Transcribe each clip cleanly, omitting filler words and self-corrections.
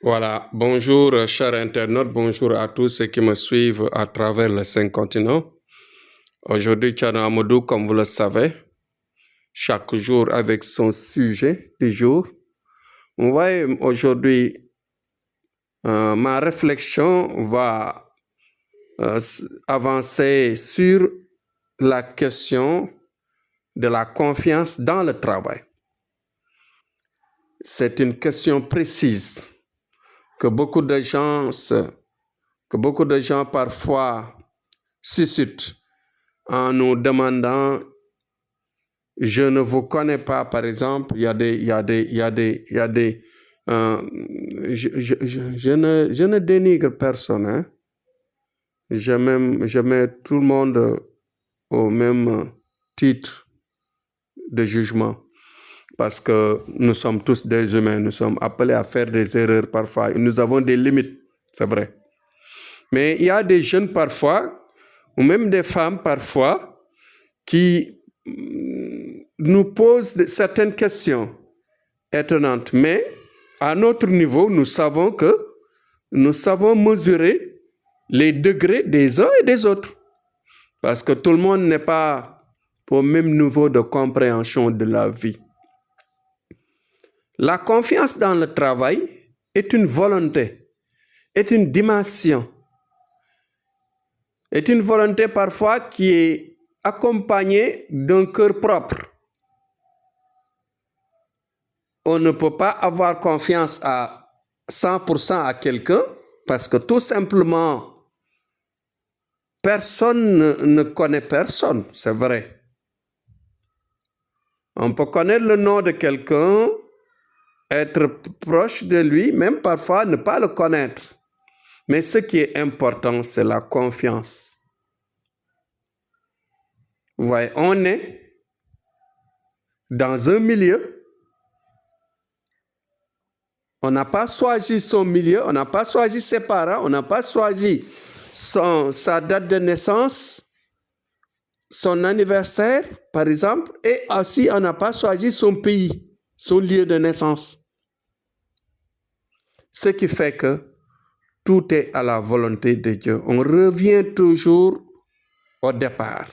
Voilà, bonjour chers internautes, bonjour à tous ceux qui me suivent à travers les 5 continents. Aujourd'hui, Thierno Amadou, comme vous le savez, chaque jour avec son sujet du jour. Vous voyez, aujourd'hui, ma réflexion va avancer sur la question de la confiance dans le travail. C'est une question précise que beaucoup de gens parfois suscitent en nous demandant, je ne vous connais pas, par exemple, je ne dénigre personne, hein. Je mets tout le monde au même titre de jugement, parce que nous sommes tous des humains, nous sommes appelés à faire des erreurs parfois, nous avons des limites, c'est vrai. Mais il y a des jeunes parfois, ou même des femmes parfois, qui nous posent certaines questions étonnantes. Mais à notre niveau, nous savons mesurer les degrés des uns et des autres. Parce que tout le monde n'est pas au même niveau de compréhension de la vie. La confiance dans le travail est une volonté, est une dimension, est une volonté parfois qui est accompagnée d'un cœur propre. On ne peut pas avoir confiance à 100% à quelqu'un parce que tout simplement, personne ne connaît personne, c'est vrai. On peut connaître le nom de quelqu'un, être proche de lui, même parfois ne pas le connaître. Mais ce qui est important, c'est la confiance. Vous voyez, on est dans un milieu. On n'a pas choisi son milieu, on n'a pas choisi ses parents, on n'a pas choisi sa date de naissance, son anniversaire, par exemple, et aussi on n'a pas choisi son pays, son lieu de naissance. Ce qui fait que tout est à la volonté de Dieu. On revient toujours au départ.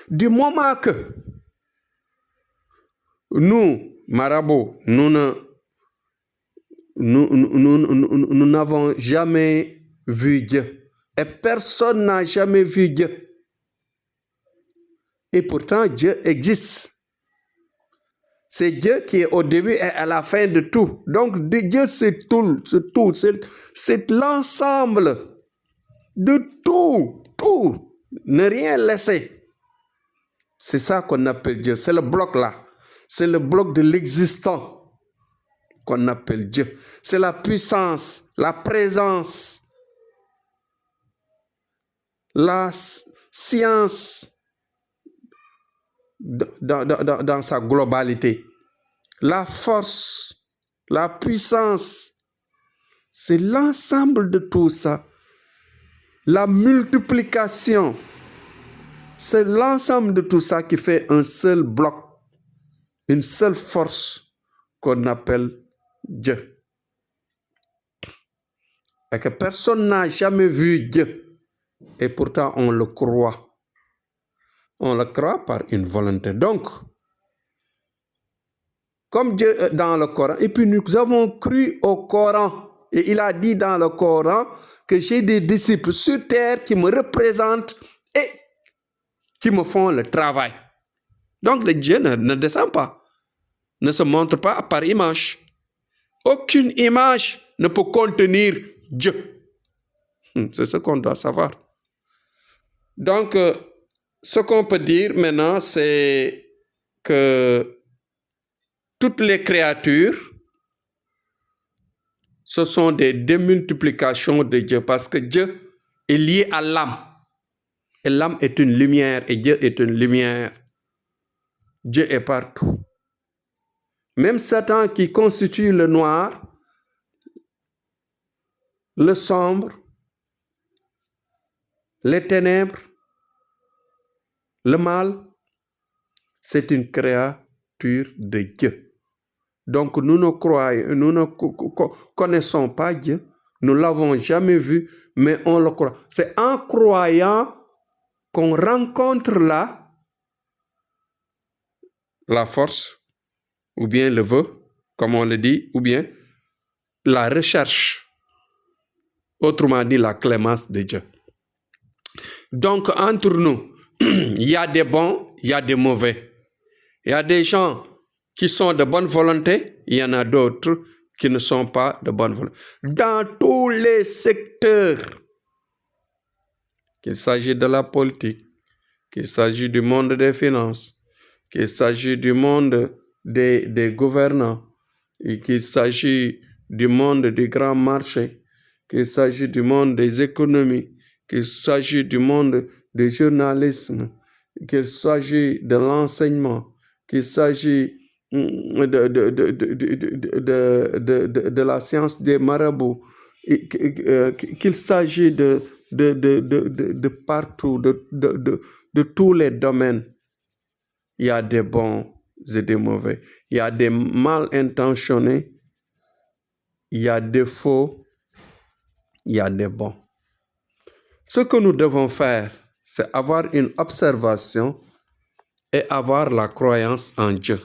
Du moment que nous, marabouts, nous n'avons jamais vu Dieu. Et personne n'a jamais vu Dieu. Et pourtant, Dieu existe. C'est Dieu qui est au début et à la fin de tout. Donc, Dieu, c'est tout. C'est l'ensemble de tout. Tout. Ne rien laisser. C'est ça qu'on appelle Dieu. C'est le bloc là. C'est le bloc de l'existant qu'on appelle Dieu. C'est la puissance, la présence, la science dans sa globalité. La force, la puissance, c'est l'ensemble de tout ça. La multiplication, c'est l'ensemble de tout ça qui fait un seul bloc, une seule force qu'on appelle Dieu. Et que personne n'a jamais vu Dieu. Et pourtant, on le croit. On le croit par une volonté. Donc, comme Dieu est dans le Coran, et puis nous avons cru au Coran. Et il a dit dans le Coran que j'ai des disciples sur terre qui me représentent et qui me font le travail. Donc le Dieu ne descend pas, ne se montre pas par image. Aucune image ne peut contenir Dieu. C'est ce qu'on doit savoir. Donc, ce qu'on peut dire maintenant, c'est que toutes les créatures, ce sont des démultiplications de Dieu parce que Dieu est lié à l'âme. Et l'âme est une lumière et Dieu est une lumière. Dieu est partout. Même Satan qui constitue le noir, le sombre, les ténèbres, le mal, c'est une créature de Dieu. Donc nous ne connaissons pas Dieu, nous ne l'avons jamais vu, mais on le croit. C'est en croyant qu'on rencontre la force, ou bien le vœu, comme on le dit, ou bien la recherche, autrement dit la clémence de Dieu. Donc entre nous, il y a des bons, il y a des mauvais. Il y a des gens qui sont de bonne volonté, il y en a d'autres qui ne sont pas de bonne volonté. Dans tous les secteurs, qu'il s'agit de la politique, qu'il s'agit du monde des finances, qu'il s'agit du monde des gouvernants, et qu'il s'agit du monde du grand marché, qu'il s'agit du monde des économies, qu'il s'agit du monde du journalisme, qu'il s'agit de l'enseignement, qu'il s'agit de la science des marabouts, qu'il s'agit de partout, de tous les domaines. Il y a des bons et des mauvais. Il y a des mal intentionnés, il y a des faux, il y a des bons. Ce que nous devons faire, c'est avoir une observation et avoir la croyance en Dieu.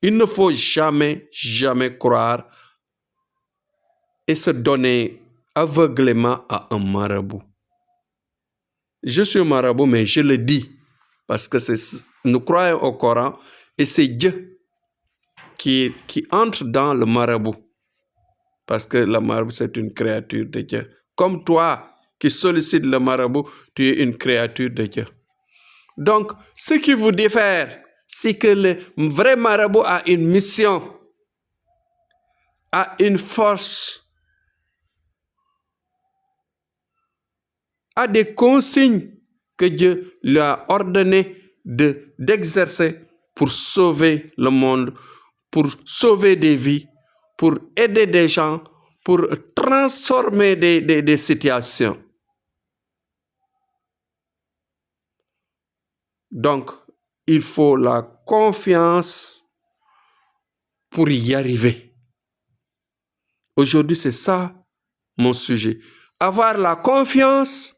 Il ne faut jamais, jamais croire et se donner aveuglément à un marabout. Je suis un marabout, mais je le dis, parce que nous croyons au Coran et c'est Dieu qui entre dans le marabout. Parce que le marabout, c'est une créature de Dieu. Comme toi qui sollicite le marabout, tu es une créature de Dieu. Donc, ce qui vous diffère, c'est que le vrai marabout a une mission, a une force, a des consignes que Dieu lui a ordonné d'exercer pour sauver le monde, pour sauver des vies, pour aider des gens, pour transformer des situations. Donc, il faut la confiance pour y arriver. Aujourd'hui, c'est ça mon sujet. Avoir la confiance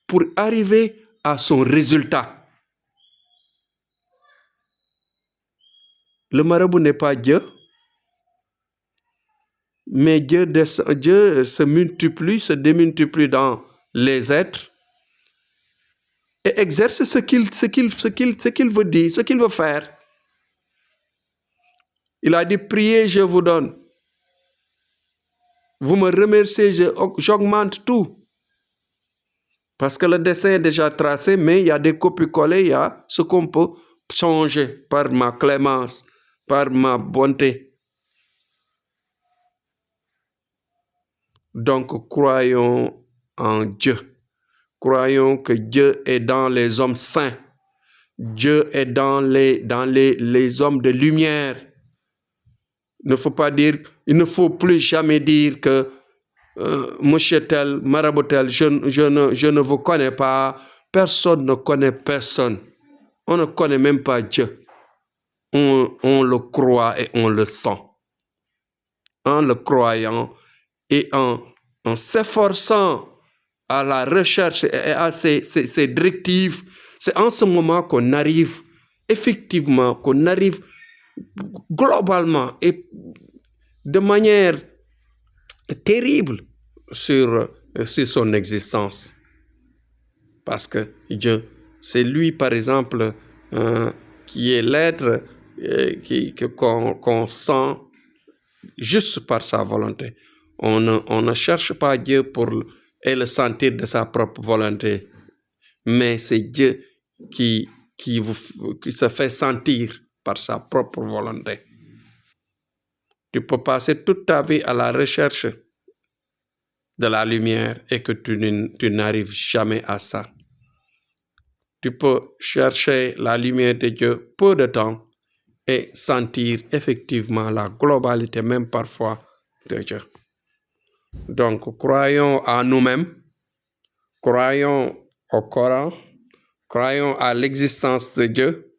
pour arriver à son résultat. Le marabout n'est pas Dieu, mais Dieu se multiplie, se démultiplie dans les êtres et exerce ce qu'il veut dire, ce qu'il veut faire. Il a dit, priez, je vous donne. Vous me remerciez, j'augmente tout. Parce que le dessin est déjà tracé, mais il y a des copies-collées, il y a ce qu'on peut changer par ma clémence, par ma bonté. Donc, croyons en Dieu. Croyons que Dieu est dans les hommes saints. Dieu est dans les hommes de lumière. Il ne faut plus jamais dire que monsieur tel, marabout tel, je ne vous connais pas. Personne ne connaît personne. On ne connaît même pas Dieu. On le croit et on le sent. En le croyant et en s'efforçant à la recherche et à ces directives, c'est en ce moment qu'on arrive effectivement, qu'on arrive globalement et de manière terrible sur son existence. Parce que Dieu, c'est lui, par exemple, qui est l'être qu'on sent juste par sa volonté. On ne cherche pas Dieu pour le sentir de sa propre volonté, mais c'est Dieu qui se fait sentir par sa propre volonté. Tu peux passer toute ta vie à la recherche de la lumière et que tu n'arrives jamais à ça. Tu peux chercher la lumière de Dieu peu de temps et sentir effectivement la globalité, même parfois, de Dieu. Donc, croyons à nous-mêmes, croyons au Coran, croyons à l'existence de Dieu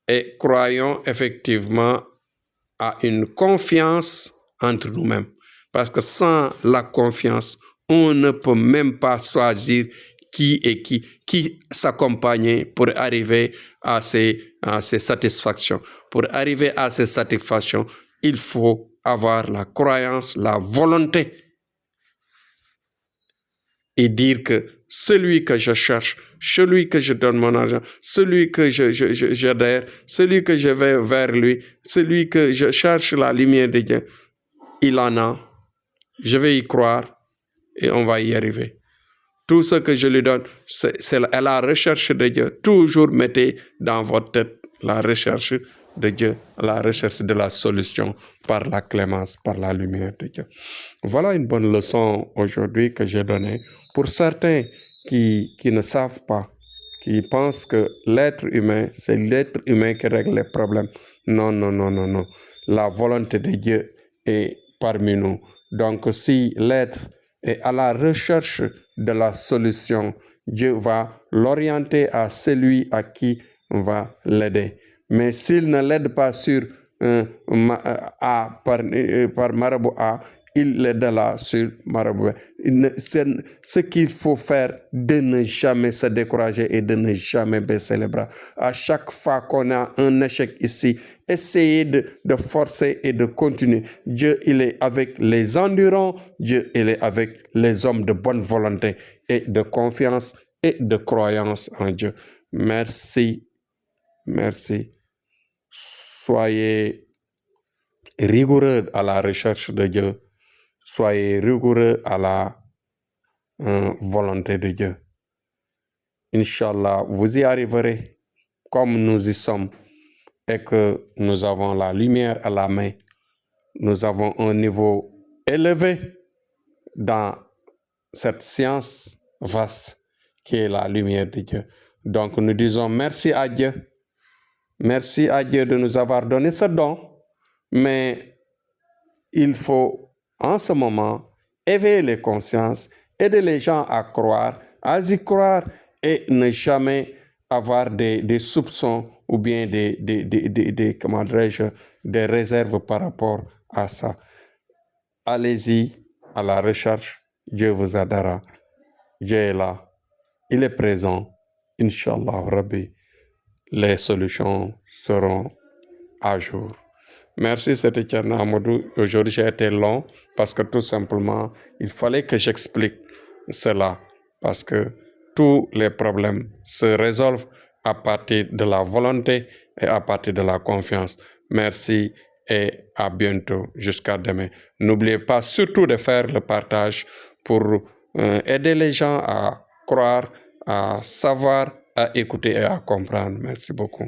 et croyons effectivement à une confiance entre nous-mêmes. Parce que sans la confiance, on ne peut même pas choisir qui s'accompagner pour arriver à ces satisfactions. Pour arriver à ces satisfactions, il faut avoir la croyance, la volonté et dire que celui que je cherche, celui que je donne mon argent, celui que j'adhère, celui que je vais vers lui, celui que je cherche la lumière de Dieu, il en a. Je vais y croire et on va y arriver. Tout ce que je lui donne, c'est la recherche de Dieu. Toujours mettez dans votre tête la recherche de Dieu, la recherche de la solution par la clémence, par la lumière de Dieu. Voilà une bonne leçon aujourd'hui que j'ai donnée. Pour certains qui ne savent pas, qui pensent que l'être humain, c'est l'être humain qui règle les problèmes. Non, non, non, non, non. La volonté de Dieu est parmi nous. Donc si l'être est à la recherche de la solution, Dieu va l'orienter à celui à qui on va l'aider. Mais s'il ne l'aide pas par marabout A, il l'aidera sur marabout B. Ce qu'il faut faire, de ne jamais se décourager et de ne jamais baisser les bras. À chaque fois qu'on a un échec ici, essayez de forcer et de continuer. Dieu, il est avec les endurants. Dieu, il est avec les hommes de bonne volonté et de confiance et de croyance en Dieu. Merci. Merci. Soyez rigoureux à la recherche de Dieu. Soyez rigoureux à la volonté de Dieu. Inch'Allah, vous y arriverez comme nous y sommes et que nous avons la lumière à la main. Nous avons un niveau élevé dans cette science vaste qui est la lumière de Dieu. Donc nous disons merci à Dieu. Merci à Dieu de nous avoir donné ce don, mais il faut en ce moment éveiller les consciences, aider les gens à croire, à y croire et ne jamais avoir des soupçons ou bien comment dirais-je, des réserves par rapport à ça. Allez-y à la recherche, Dieu vous aidera. Dieu est là, il est présent, Inch'Allah Rabbi. Les solutions seront à jour. Merci, c'était Thierno Amadou. Aujourd'hui, j'ai été long parce que tout simplement, il fallait que j'explique cela parce que tous les problèmes se résolvent à partir de la volonté et à partir de la confiance. Merci et à bientôt, jusqu'à demain. N'oubliez pas surtout de faire le partage pour aider les gens à croire, à savoir, à écouter et à comprendre. Merci beaucoup.